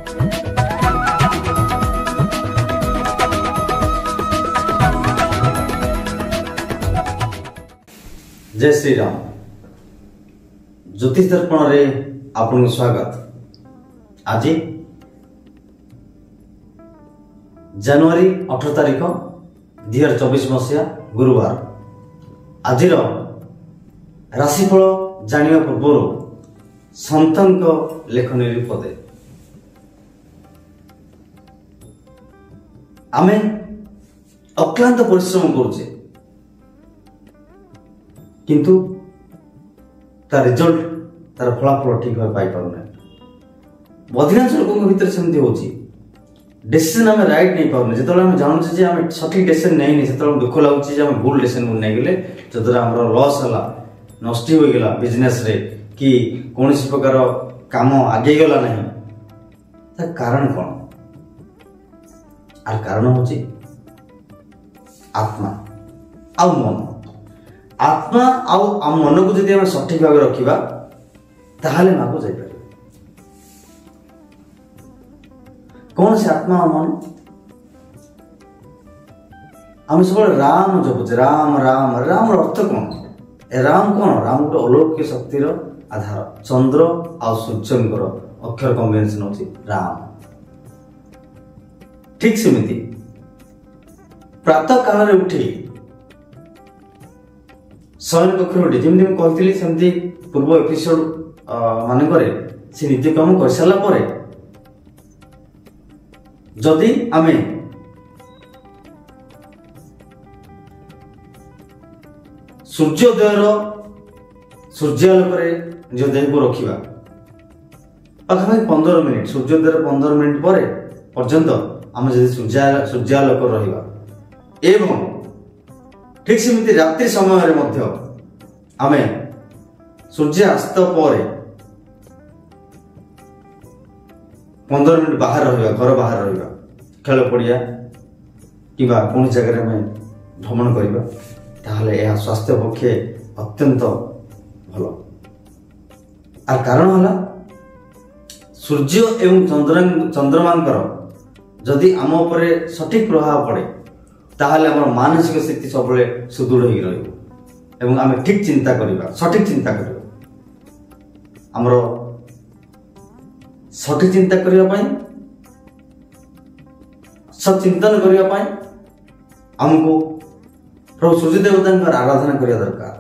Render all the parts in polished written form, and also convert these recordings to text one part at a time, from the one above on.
जय श्री राम। ज्योतिष दर्पण रे आपन स्वागत। आज जनवरी 18 तारिख 2024 मसीहा गुरुवार। आज राशिफल जानिया पूर्व संतों लेखनी पदे आमे अक्लांत परिश्रम करुचे किंतु तार रिजल्ट तार फलाफल ठीक भाव पाई पारना। अधिकांश लोक भितर सेमती होची डिसीजन आम राइट नहीं पाउने। जिते आम जानूचे जे आम सठिक डिसीजन नहीं से दुख लगुच आम भूल डिसीजन नहीं गले जद्वारा आम लॉस है नष्ट हो गला बिजनेस रे कि कौन प्रकार काम आगे गला नहीं। तार कारण कौन? आर कारण होची आत्मा आउ मन। आत्मा आउ मन को जब सठिक भाव रखा ताहले माँ को जापर। कौन से आत्मा और मन? आम सब राम जपुचे राम राम राम अर्थ कौन? राम कौन? राम गोटे अलौकिक शक्तिर आधार। चंद्र आ सूर्यंकर अक्षर कम्बिनेसन होची राम। ठीक सेमती प्रातः काल उठी शयन कक्ष उठी जमी कहती सेमती पूर्व एपिसोड मानक से नित्यक्रम कर सारा पर जदि आमे सूर्योदयर सूर्यालोक निज देह को रखा पाखापाखि 15 मिनिट सूर्योदय 15 मिनिट पर पर्यंत आम जब सूर्यालोक रहा एवं ठीक सेमती रात्रि समय आमे सूर्यास्त पर 15 मिनिट बाहर रहा घर बाहर रहा खेल पड़िया कि कौन जगह में भ्रमण करवा ताहले यह स्वास्थ्य पक्षे अत्यंत भल। आर कारण है सूर्य एवं चंद्रमांकर जदि आम उपर सठिक प्रभाव पड़े ताहले आम मानसिक स्थिति सब सुदृढ़ हो रही आम ठीक चिंता करवा सठिक चिंता करवा आमर सठिक चिंता करने सचिंतन करने आमको प्रभु सूर्य देवता आराधना करने दरकार।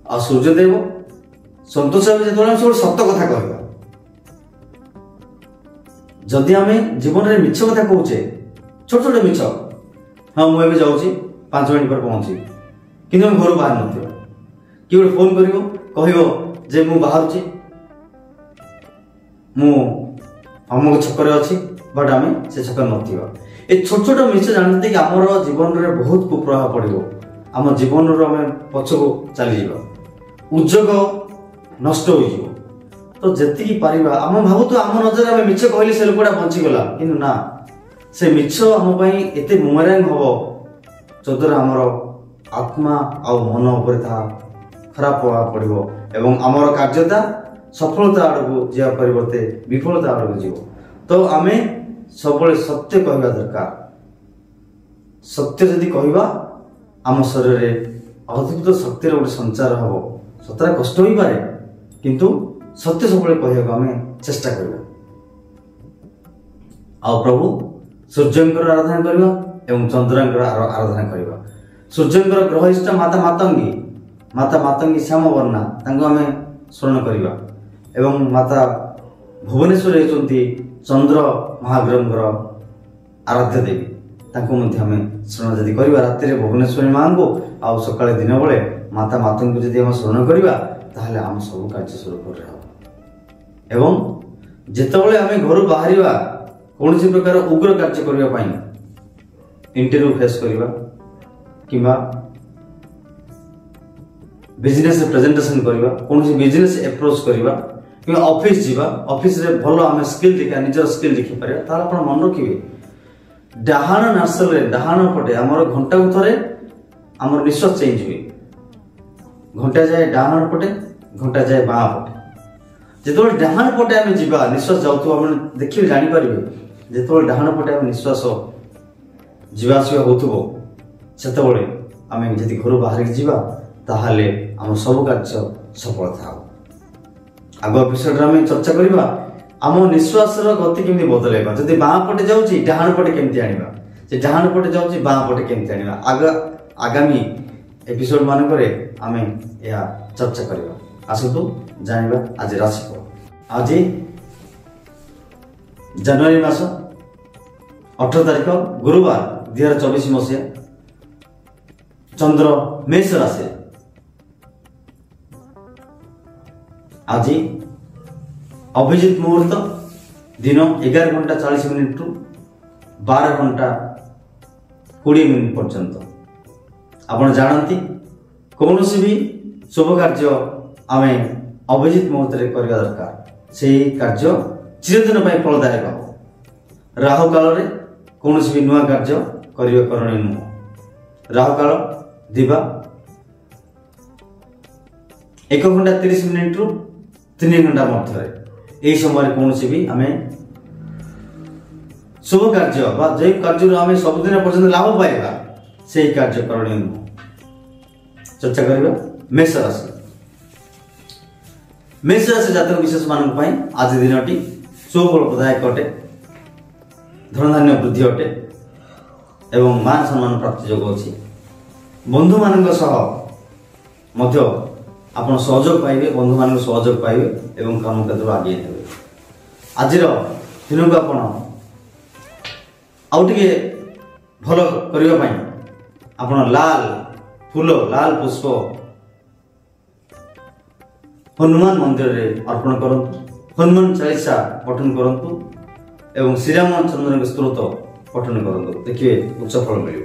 आ सूर्यदेव संतोष जो सब सत कथा कहवा जदि आम जीवन में मिछ कथा कहे छोट छोट मिछ हाँ मुझे जाऊँगी 5 मिनट पर पहुंची कि घर बाहर न कि गोटे फोन कह मु बाहर मु अमुक छक अच्छी बट आम से छक न छोट छोट मिछ जानते कि आम जीवन में बहुत कुप्रभाव पड़ो आम जीवन आम पछक चली उद्योग नष्ट हो तो जी पार आम भावु आम नजर आम मिछ कहली से लोकटा बंचीगला कि ना से मिछ आम एत बुमेरांग हम जद्वारा आमर आत्मा आ मन उपर खराब प्रभाव पड़ो एवं आमर कार्यता सफलता आड़क जा परिवर्ते विफलता आड़क जीव। तो आम सब सत्य कहवा दरकार। सत्य जदि कहवा आम शरीर में अद्भुत शक्तिर गोटे संचार हम सतरा कष्ट हो पारे किंतु सत्य सब कहवा आम चेष्टा करवा। आ प्रभु सूर्यंकर आराधना करवा एवं चंद्रंकर आराधना करवा। सूर्यंकर ग्रहिष्ठ माता मातंगी श्याम वर्णा आम स्मरण करवा एवं माता भुवनेश्वर होती चंद्र महाग्रहर आराध्य देवी आम स्मरण जदि करवा राति भुवनेश्वरी माँ को आ सका दिन बेले माता मातंगी जदि आम स्मरण करवा ताहले आम सब कार्य सुरखुर एवं जितेबाला आम घर बाहर कौन प्रकार उग्र कार्य करने इंटरव्यू फेस करवा कि बिजनेस प्रेजेंटेशन करवा कौन बिजनेस अप्रोच करवा कि ऑफिस जीवा ऑफिस रे भल आम स्किल देखा निजर स्किल देखी पारे तार आप मन रखिए डाहाण नार्सल डाहाण पटे आमर घंटा को थरे आमर निश्वास चेंज हुए घंटा जाए डाहाण पटे घंटा जाए बाँ पटे ଯେତେବେଳେ ଡାହାଣ ପଟେ ଆମେ ଯିବା ନିଶ୍ୱାସ ଯାଉଥିବ ଆପଣ ଦେଖିବେ ଜାଣିପାରିବେ ଯେତେବେଳେ ଡାହାଣ ପଟେ ଆମେ ନିଶ୍ୱାସ ଯିବା ଆସିବା ହେଉଥିବ ସେତେବେଳେ ଆମେ ଯଦି ଘରୁ ବାହାରିକି ଯିବା ତାହେଲେ ଆମ ସବୁ କାର୍ଯ୍ୟ ସଫଳତା ହେବ। ଆଗ ଏପିସୋଡରେ ଆମେ ଚର୍ଚ୍ଚା କରିବା ଆମ ନିଶ୍ୱାସର ଗତି କେମିତି ବଦଳାଇବା। ଯଦି ବାଁ ପଟେ ଯାଉଛି ଡାହାଣ ପଟେ କେମିତି ଆଣିବା, ଯେ ଡାହାଣ ପଟେ ଯାଉଛି ବାଁ ପଟେ କେମିତି ଆଣିବା। ଆଗାମୀ ଏପିସୋଡ ମାନଙ୍କରେ ଆମେ ଏହା ଚର୍ଚ୍ଚା କରିବା। ଆସନ୍ତୁ ଜାଣିବା ଆଜି ରାଶିଫଳ। ଆଜି ଜାନୁଆରୀ ମାସ 18 ତାରିଖ ଗୁରୁବାର 2024 ମସିହା। ଚନ୍ଦ୍ର ମେଷ ରାଶି। ଆଜି ଅଭିଜିତ ମୁହୂର୍ତ୍ତ ଦିନ 11 ଘଣ୍ଟା 40 ମିନିଟରୁ 12 ଘଣ୍ଟା 20 ମିନିଟ ପର୍ଯ୍ୟନ୍ତ। ଆପଣ ଜାଣନ୍ତି କୌଣସି ବି ଶୁଭ କାର୍ଯ୍ୟ ଆମେ ଅଭିଜିତ ମୁହୂର୍ତ୍ତରେ କରିବା ଦରକାର, ସେହି କାର୍ଯ୍ୟ ଚିରଦିନ ପାଇଁ ଫଳଦାୟକ ହେବ। ରାହୁ କାଳରେ କୌଣସି ବି ନୂଆ କାର୍ଯ୍ୟ କରିବା କରଣୀୟ ନୁହଁ। ରାହୁ କାଳ ଦିବା 1 ଘଣ୍ଟା 30 ମିନିଟରୁ 3 ଘଣ୍ଟା ମଧ୍ୟରେ। ଏହି ସମୟରେ କୌଣସି ବି ଆମେ ଶୁଭ କାର୍ଯ୍ୟ ବା ଯେଉଁ କାର୍ଯ୍ୟରୁ ଆମେ ସବୁଦିନ ପର୍ଯ୍ୟନ୍ତ ଲାଭ ପାଇବା ସେହି କାର୍ଯ୍ୟ କରଣୀୟ ନୁହଁ। ଚର୍ଚ୍ଚା କରିବା ମେଷ ରାଶି। ମେଷ ରାଶି ଜାତକ ବିଶେଷ ମାନଙ୍କ ପାଇଁ ଆଜି ଦିନଟି ସୁଫଳଦାୟକ ଅଟେ। ଧନଧାନ୍ୟ ବୃଦ୍ଧି ଅଟେ ଏବଂ ମାନ ସମ୍ମାନ ପ୍ରାପ୍ତି ଯୋଗ ଅଛି। ବନ୍ଧୁମାନଙ୍କ ସହ ମଧ୍ୟ ଆପଣ ସହଯୋଗ ପାଇବେ, ବନ୍ଧୁମାନଙ୍କ ସହଯୋଗ ପାଇବେ ଏବଂ କାମ କ୍ଷେତ୍ରରେ ଆଗେଇ ନେବେ। ଆଜିର ଦିନକୁ ଆପଣ ଆଉ ଟିକେ ଭଲ କରିବା ପାଇଁ ଆପଣ ଲାଲ ଫୁଲ ଲାଲ ପୁଷ୍ପ ହନୁମାନ ମନ୍ଦିରରେ ଅର୍ପଣ କରନ୍ତୁ। ହନୁମାନ ଚାଳିଶା ପଠନ କରନ୍ତୁ ଏବଂ ଶ୍ରୀରାମଚନ୍ଦ୍ରଙ୍କ ସ୍ତୋତ୍ର ପଠନ କରନ୍ତୁ, ଦେଖିବେ ଉଚ୍ଚ ଫଳ ମିଳିବ।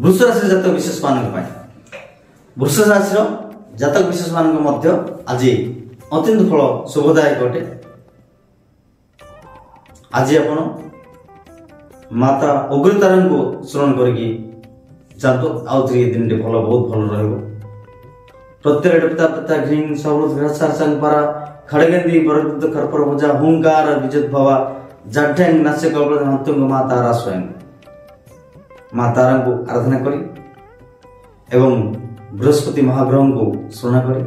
ବୃଷ ରାଶିର ଜାତକ ବିଶେଷ ମାନଙ୍କ ପାଇଁ, ବୃଷ ରାଶିର ଜାତକ ବିଶେଷ ମାନଙ୍କ ମଧ୍ୟ ଆଜି ଅତ୍ୟନ୍ତ ଫଳ ଶୁଭଦାୟକ ଅଟେ। ଆଜି ଆପଣ ମାତା ଅଗ୍ରତାରାଙ୍କୁ ସ୍ମରଣ କରିକି ଯାଆନ୍ତୁ, ଆଉ ଥରେ ଦିନଟି ଭଲ ବହୁତ ଭଲ ରହିବ। ପ୍ରତ୍ୟେକ ପିତା ପିତା ଘ୍ରିଂ ସର୍ବତ ଘ୍ରାସାର ସଂପାରା ଖଡ଼ଗେନ୍ଦୀ ବରକୃତ ଖର୍ପର ଭଜା ହୁଙ୍କାର ବିଜତ ଭବା ଜାଢ୍ୟାଙ୍ଗ ନାସ୍ୟ କଳ୍ପ ହନ୍ତୁଙ୍ଗ ମା ତାରା ସ୍ୱୟଂ। ମା ତାରାଙ୍କୁ ଆରାଧନା କରି ଏବଂ ବୃହସ୍ପତି ମହାଗ୍ରହଙ୍କୁ ସ୍ମରଣ କରି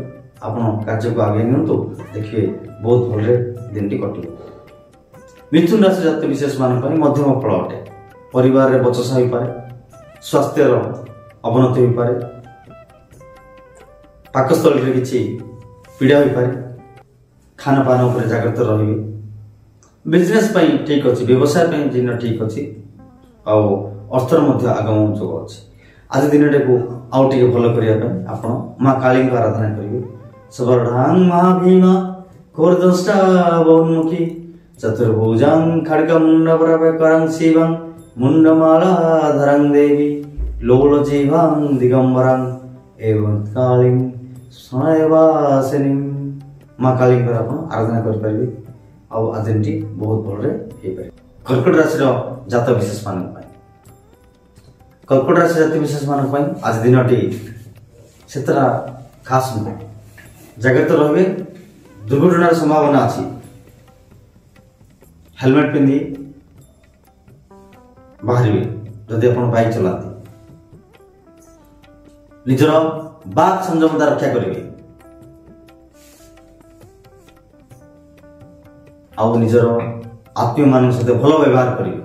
ଆପଣ କାର୍ଯ୍ୟକୁ ଆଗେଇ ନିଅନ୍ତୁ, ଦେଖିବେ ବହୁତ ଭଲରେ ଦିନଟି କଟିବ। ମିଥୁନ ରାଶି ଜାତକ ବିଶେଷ ମାନଙ୍କ ପାଇଁ ମଧ୍ୟମ ଫଳ ଅଟେ। ପରିବାରରେ ବଚସା ହୋଇପାରେ, ସ୍ୱାସ୍ଥ୍ୟର ଅବନତି ହୋଇପାରେ, ପାକସ୍ଥଳୀରେ କିଛି ପୀଡ଼ା ହୋଇପାରେ, ଖାନପାନ ଉପରେ ଜାଗ୍ରତ ରହିବେ। ବିଜନେସ୍ ପାଇଁ ଠିକ୍ ଅଛି, ବ୍ୟବସାୟ ପାଇଁ ଦିନ ଠିକ୍ ଅଛି ଆଉ ଅର୍ଥର ମଧ୍ୟ ଆଗମନ ଯୋଗ ଅଛି। ଆଜି ଦିନଟାକୁ ଆଉ ଟିକେ ଭଲ କରିବା ପାଇଁ ଆପଣ ମା କାଳୀଙ୍କ ଆରାଧନା କରିବେ। ସବର୍ଢାଂ ମହାଭୀମା ଘୋରଦଂଷ୍ଟା ବହୁମୁଖୀ ଚତୁର୍ଭୁଜାଂ ଖଡ୍ଗମୁଣ୍ଡବରକରଂ ଶିବଂ ମୁଣ୍ଡମାଳା ଧରଂ ଦେବୀ ଲୋଳଜିଭାଂ ଦିଗମ୍ବରାଂ ଏବଂ କାଳୀଂ ସ୍ୱୟଂବାସିନୀଂ। ମା କାଳୀଙ୍କର ଆପଣ ଆରାଧନା କରିପାରିବେ ଆଉ ଆଜି ଦିନଟି ବହୁତ ଭଲରେ ହେଇପାରିବ। କର୍କଟ ରାଶିର ଜାତକ ବିଶେଷ ମାନଙ୍କ ପାଇଁ, କର୍କଟ ରାଶି ଜାତକ ବିଶେଷ ମାନଙ୍କ ପାଇଁ ଆଜି ଦିନଟି ସେତେଟା ଖାସ୍ ନୁହେଁ। ଜାଗ୍ରତ ରହିବେ, ଦୁର୍ଘଟଣାର ସମ୍ଭାବନା ଅଛି। ହେଲମେଟ ପିନ୍ଧି ବାହାରିବେ ଯଦି ଆପଣ ବାଇକ୍ ଚଲାନ୍ତି। ନିଜର ବାକ୍ ସଂଯମତା ରକ୍ଷା କରିବେ ଆଉ ନିଜର ଆତ୍ମୀୟ ମାନଙ୍କ ସହିତ ଭଲ ବ୍ୟବହାର କରିବେ,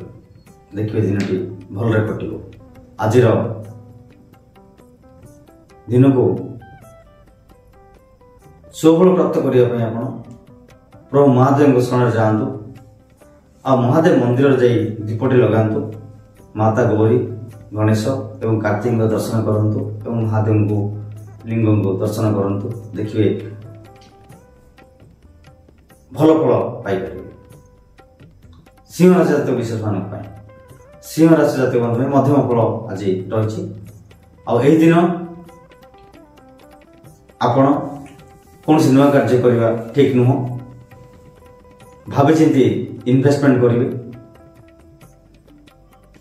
ଦେଖିବେ ଦିନଟି ଭଲରେ କଟିବ। ଆଜିର ଦିନକୁ ସୁଫଳ ପ୍ରାପ୍ତ କରିବା ପାଇଁ ଆପଣ ପ୍ରଭୁ ମହାଦେବଙ୍କ ଶରଣରେ ଯାଆନ୍ତୁ ଆଉ ମହାଦେବ ମନ୍ଦିରରେ ଯାଇ ଦୀପଟି ଲଗାନ୍ତୁ। ମାତା ଗୌରୀ, ଗଣେଶ ଏବଂ କାର୍ତ୍ତିକଙ୍କ ଦର୍ଶନ କରନ୍ତୁ ଏବଂ ମହାଦେବଙ୍କୁ ଲିଙ୍ଗଙ୍କୁ ଦର୍ଶନ କରନ୍ତୁ, ଦେଖିବେ ଭଲ ଫଳ ପାଇପାରିବେ। ସିଂହ ରାଶି ଜାତକ ବିଶେଷ ମାନଙ୍କ ପାଇଁ, ସିଂହ ରାଶି ଜାତକ ମାନଙ୍କ ପାଇଁ ମଧ୍ୟମ ଫଳ ଆଜି ରହିଛି। ଆଉ ଏହି ଦିନ ଆପଣ କୌଣସି ନୂଆ କାର୍ଯ୍ୟ କରିବା ଠିକ୍ ନୁହଁ। ଭାବିଚିନ୍ତି ଇନଭେଷ୍ଟମେଣ୍ଟ କରିବେ।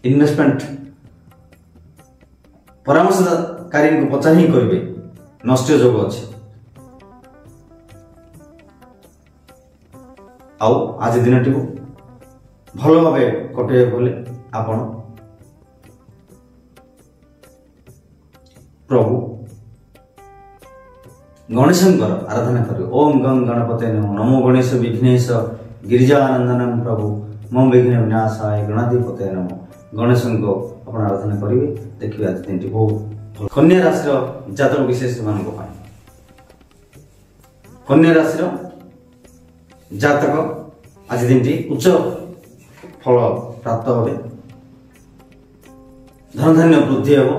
ଇନଭେଷ୍ଟମେଣ୍ଟ ପରାମର୍ଶକାରୀଙ୍କୁ ପଚାରି ହିଁ କରିବେ, ନଷ୍ଟ ଯୋଗ ଅଛି। ଆଉ ଆଜି ଦିନଟିକୁ ଭଲ ଭାବେ କଟେଇବେ ବୋଲି ଆପଣ ପ୍ରଭୁ ଗଣେଶଙ୍କର ଆରାଧନା କରିବେ। ଓಂ ଗଂ ଗଣପତେ ନମଃ, ନମୋ ଗଣେଶ ବିଘ୍ନେଶ ଗିରିଜାନନ୍ଦନଂ ପ୍ରଭୁ ମମ ବିଘ୍ନ ବିନାଶାୟ ଗଣାଧିପତେ ନମଃ। ଗଣେଶଙ୍କ ଆପଣ ଆରାଧନା କରିବେ, ଦେଖିବେ ଆଜି ଦିନଟି ବହୁତ ଭଲ। କନ୍ୟା ରାଶିର ଜାତକ ବିଶେଷ ମାନଙ୍କ ପାଇଁ, କନ୍ୟା ରାଶିର ଜାତକ ଆଜି ଦିନଟି ଉଚ୍ଚ ଫଳ ପ୍ରାପ୍ତ হবে, ଧନଧାନ୍ୟ ବୃଦ୍ଧି ହେବ,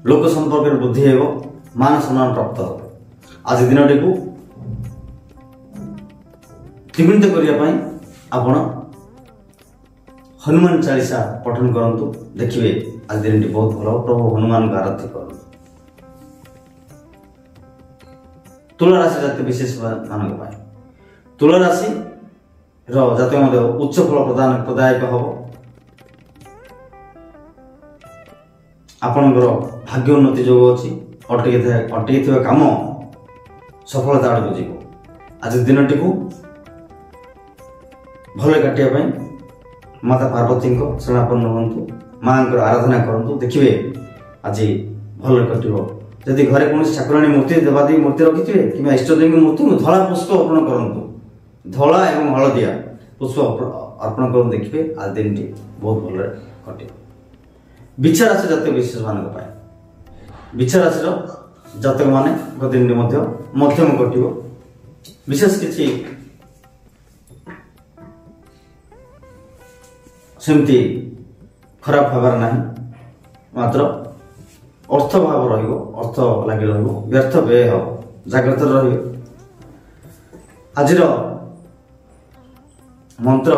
ଲୋକ ସମ୍ପର୍କରେ ବୃଦ୍ଧି ହେବ, ମାନ ସମ୍ମାନ ପ୍ରାପ୍ତ হবে। ଆଜି ଦିନଟିକୁ ଦ୍ୱିଗୁଣିତ କରିବା ପାଇଁ ଆପଣ ହନୁମାନ ଚାଳିଶା ପଠନ କରନ୍ତୁ, ଦେଖିବେ ଆଜି ଦିନଟି ବହୁତ ଭଲ। ପ୍ରଭୁ ହନୁମାନଙ୍କ ଆରାଧ୍ୟ କରନ୍ତୁ। ତୁଳା ରାଶି ଜାତକ ବିଶେଷ ମାନଙ୍କ ପାଇଁ, ତୁଳା ରାଶି ର ଜାତକ ମଧ୍ୟ ଉଚ୍ଚ ଫଳ ପ୍ରଦାୟକ ହେବ। ଆପଣଙ୍କର ଭାଗ୍ୟ ଉନ୍ନତି ଯୋଗ ଅଛି, ଅଟକିଥିବା କାମ ସଫଳତା ଆଡ଼କୁ ଯିବ। ଆଜି ଦିନଟିକୁ ଭଲ କାଟିବା ପାଇଁ ମାତା ପାର୍ବତୀଙ୍କ ଶରଣାପନ୍ନ ହୁଅନ୍ତୁ, ମାଙ୍କର ଆରାଧନା କରନ୍ତୁ, ଦେଖିବେ ଆଜି ଭଲରେ କଟିବ। ଯଦି ଘରେ କୌଣସି ଠାକୁରାଣୀ ମୂର୍ତ୍ତି ଦେବାଦେବୀ ମୂର୍ତ୍ତି ରଖିଥିବେ କିମ୍ବା ଇଷ୍ଟଦେବୀଙ୍କ ମୂର୍ତ୍ତି, ଧଳା ପୁଷ୍ପ ଅର୍ପଣ କରନ୍ତୁ, ଧଳା ଏବଂ ହଳଦିଆ ପୁଷ୍ପ ଅର୍ପଣ କରନ୍ତୁ, ଦେଖିବେ ଆଜି ଦିନଟି ବହୁତ ଭଲରେ କଟିବ। ବିଛା ରାଶି ଜାତକ ବିଶେଷ ମାନଙ୍କ ପାଇଁ, ବିଛା ରାଶିର ଜାତକ ମାନେ ଦିନଟି ମଧ୍ୟ ମଧ୍ୟମ କଟିବ, ବିଶେଷ କିଛି ସେମିତି ଖରାପ ହେବାର ନାହିଁ, ମାତ୍ର ଅର୍ଥ ଭାବ ରହିବ, ଅର୍ଥ ଲାଗି ରହିବ, ବ୍ୟର୍ଥ ବ୍ୟୟ ହେବ, ଜାଗ୍ରତ ରହିବେ। ଆଜିର ମନ୍ତ୍ର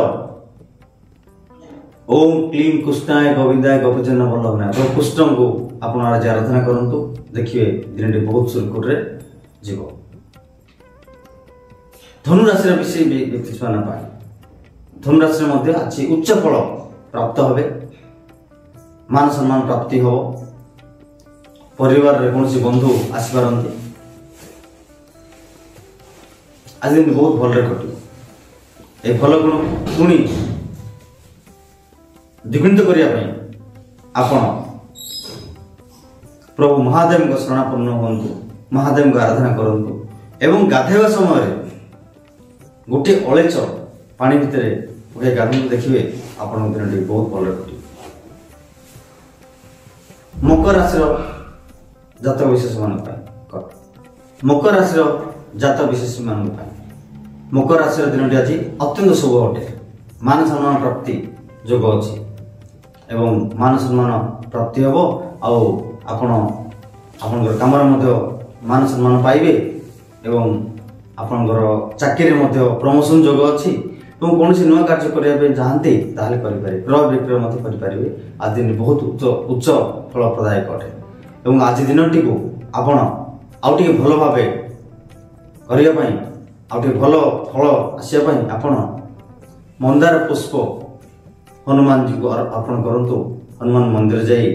ଓಂ କ୍ଲିଂ କୃଷ୍ଣାୟ ଗୋବିନ୍ଦାୟ ଗୋପୀଜନ ବଲ୍ଲଭନାୟ। ପ୍ରଭୁ କୃଷ୍ଣଙ୍କୁ ଆପଣ ଆଜି ଆରାଧନା କରନ୍ତୁ, ଦେଖିବେ ଦିନଟି ବହୁତ ସୁରୁଖୁରୁରେ ଯିବ। ଧନୁରାଶିର ବିଶେଷ ବ୍ୟକ୍ତିମାନଙ୍କ ପାଇଁ, ଧନୁରାଶିରେ ମଧ୍ୟ ଆଜି ଉଚ୍ଚ ଫଳ ପ୍ରାପ୍ତ হবে, ମାନ ସମ୍ମାନ ପ୍ରାପ୍ତି ହେବ, ପରିବାରରେ କୌଣସି ବନ୍ଧୁ ଆସିପାରନ୍ତି। ଆଜି ଦିନ ବହୁତ ଭଲରେ କଟିବ। ଏ ଭଲ ଗୁଣ ପୁଣି ଦ୍ୱିଗୁଣିତ କରିବା ପାଇଁ ଆପଣ ପ୍ରଭୁ ମହାଦେବଙ୍କ ଶରଣାପନ୍ନ ହୁଅନ୍ତୁ, ମହାଦେବଙ୍କ ଆରାଧନା କରନ୍ତୁ ଏବଂ ଗାଧୋଇବା ସମୟରେ ଗୋଟିଏ ଅଳେଚ ପାଣି ଭିତରେ ପକାଇ ଗାଧୋଇ ଦେଖିବେ ଆପଣଙ୍କ ଦିନଟି ବହୁତ ଭଲରେ କଟିବ। ମକର ରାଶିର ଜାତକ ବିଶେଷ ମାନଙ୍କ ପାଇଁ, ମକର ରାଶିର ଜାତକ ବିଶେଷ ମାନଙ୍କ ପାଇଁ ମକର ରାଶିର ଦିନଟି ଆଜି ଅତ୍ୟନ୍ତ ଶୁଭ ଅଟେ। ମାନ ସମ୍ମାନ ପ୍ରାପ୍ତି ଯୋଗ ଅଛି ଏବଂ ମାନ ସମ୍ମାନ ପ୍ରାପ୍ତି ହେବ, ଆଉ ଆପଣ ଆପଣଙ୍କର କାମରେ ମଧ୍ୟ ମାନ ସମ୍ମାନ ପାଇବେ ଏବଂ ଆପଣଙ୍କର ଚାକିରିରେ ମଧ୍ୟ ପ୍ରମୋସନ ଯୋଗ ଅଛି ଏବଂ କୌଣସି ନୂଆ କାର୍ଯ୍ୟ କରିବା ପାଇଁ ଚାହାନ୍ତି ତାହେଲେ କରିପାରିବେ, କ୍ରୟ ବିକ୍ରୟ ମଧ୍ୟ କରିପାରିବେ। ଆଜି ଦିନ ବହୁତ ଉଚ୍ଚ ଫଳ ପ୍ରଦାୟକ ଅଟେ ଏବଂ ଆଜି ଦିନଟିକୁ ଆପଣ ଆଉ ଟିକେ ଭଲ ଭାବେ କରିବା ପାଇଁ, ଆଉ ଟିକେ ଭଲ ଫଳ ଆସିବା ପାଇଁ ଆପଣ ମନ୍ଦାର ପୁଷ୍ପ ହନୁମାନଜୀଙ୍କୁ ଅର୍ପଣ କରନ୍ତୁ। ହନୁମାନ ମନ୍ଦିର ଯାଇ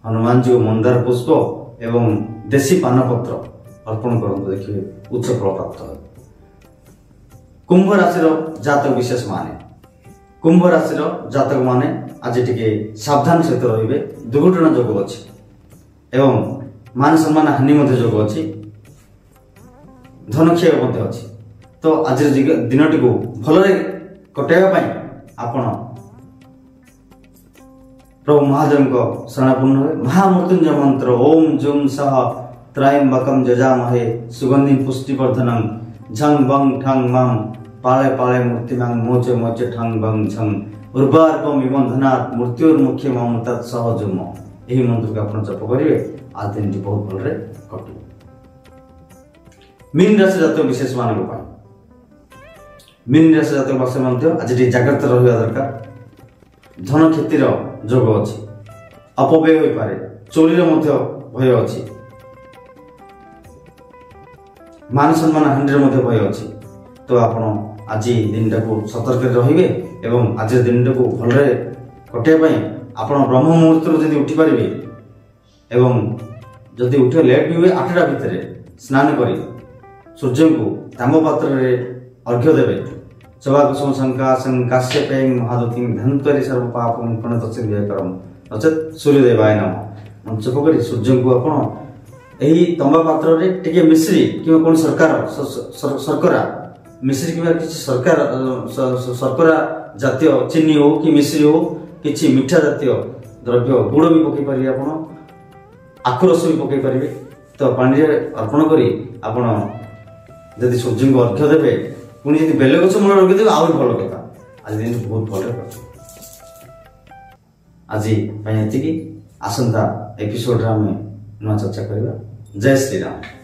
ହନୁମାନଜୀଙ୍କୁ ମନ୍ଦାର ପୁଷ୍ପ ଏବଂ ଦେଶୀ ପାନପତ୍ର ଅର୍ପଣ କରନ୍ତୁ, ଦେଖିବେ ଉଚ୍ଚ ଫଳ ପ୍ରାପ୍ତ ହେବ। କୁମ୍ଭ ରାଶିର ଜାତକ ବିଶେଷ ମାନେ, କୁମ୍ଭ ରାଶିର ଜାତକ ମାନେ ଆଜି ଟିକେ ସାବଧାନ ସହିତ ରହିବେ, ଦୁର୍ଘଟଣା ଯୋଗ ଅଛି ଏବଂ ମାନ ସମ୍ମାନ ହାନି ମଧ୍ୟ ଯୋଗ ଅଛି, ଧନକ୍ଷୟ ମଧ୍ୟ ଅଛି। ତ ଆଜିର ଦିନଟିକୁ ଭଲରେ କଟାଇବା ପାଇଁ ଆପଣ ପ୍ରଭୁ ମହାଦେବଙ୍କ ଶରଣାପନ୍ନ ହୁଏ। ମହାମୃତ୍ୟୁଞ୍ଜୟ ମନ୍ତ୍ର ଓಂ ଜୁଂ ସହ ତ୍ରୟମ୍ବକଂ ଯଜାମହେ ସୁଗନ୍ଧିଂ ପୁଷ୍ଟିବର୍ଦ୍ଧନଂ ଝଂ ବଂ ଠଂ ମଂ ପାଳେ ପାଳେ ମୂର୍ତ୍ତିମାଂ ମୋଚ ମୋଚ ଠଂ ବଂ ଝଂ ଉର୍ବାର୍କଂ ବିବନ୍ଧନାତ୍ ମୃତ୍ୟୁର୍ମୁଖ୍ୟ ମମ ତତ୍ ସହଜୁମ। ଏହି ମନ୍ତ୍ରକୁ ଆପଣ ଜପ କରିବେ, ଆଜି ଦିନଟି ବହୁତ ଭଲରେ କଟିବ। ମୀନ ରାଶି ଜାତକ ବିଶେଷ ମାନଙ୍କ ପାଇଁ, ମୀନ ରାଶି ଜାତକ ବର୍ଷ ମଧ୍ୟ ଆଜି ଟିକେ ଜାଗ୍ରତ ରହିବା ଦରକାର। ଧନ କ୍ଷତିର ଯୋଗ ଅଛି, ଅପବ୍ୟୟ ହୋଇପାରେ, ଚୋରିର ମଧ୍ୟ ଭୟ ଅଛି, ମାନ ସମ୍ମାନ ହାନିର ମଧ୍ୟ ଭୟ ଅଛି। ତ ଆପଣ ଆଜି ଦିନଟାକୁ ସତର୍କରେ ରହିବେ ଏବଂ ଆଜିର ଦିନଟାକୁ ଭଲରେ କଟାଇବା ପାଇଁ ଆପଣ ବ୍ରହ୍ମ ମୁହୂର୍ତ୍ତରୁ ଯଦି ଉଠିପାରିବେ ଏବଂ ଯଦି ଉଠିବା ଲେଟ୍ ବି ହୁଏ 8ଟା ଭିତରେ ସ୍ନାନ କରି ସୂର୍ଯ୍ୟଙ୍କୁ ତାମ୍ର ପାତ୍ରରେ अर्घ्य देवे चबाकुसुम शंकासन काश्यपें महादुतिं धन्वरि सर्व पापं प्रणतचिर्भयकरम नचेत सूर्यदेवाय नमः। मंचप करी सूर्य को आपण एही तंबा पात्र रे टिके मिश्री कि कोन सरकरा मिश्री कि सरकरा जातीय चीनी हो कि मिश्री हो किछि मीठा जातीय द्रव्य गुड़ भी पकई पारे आपण आखुरस भी पकई पारे तो पानी अर्पण करी आपण यदि सूर्य को अर्घ्य देवे पुणी यदि बेल गछ मूल रखी देवे आहुरी भल कथा आज दिन बहुत भल आज एतिकी आसंता एपिसोड रे आम नुआ चर्चा करवा। जय श्री राम।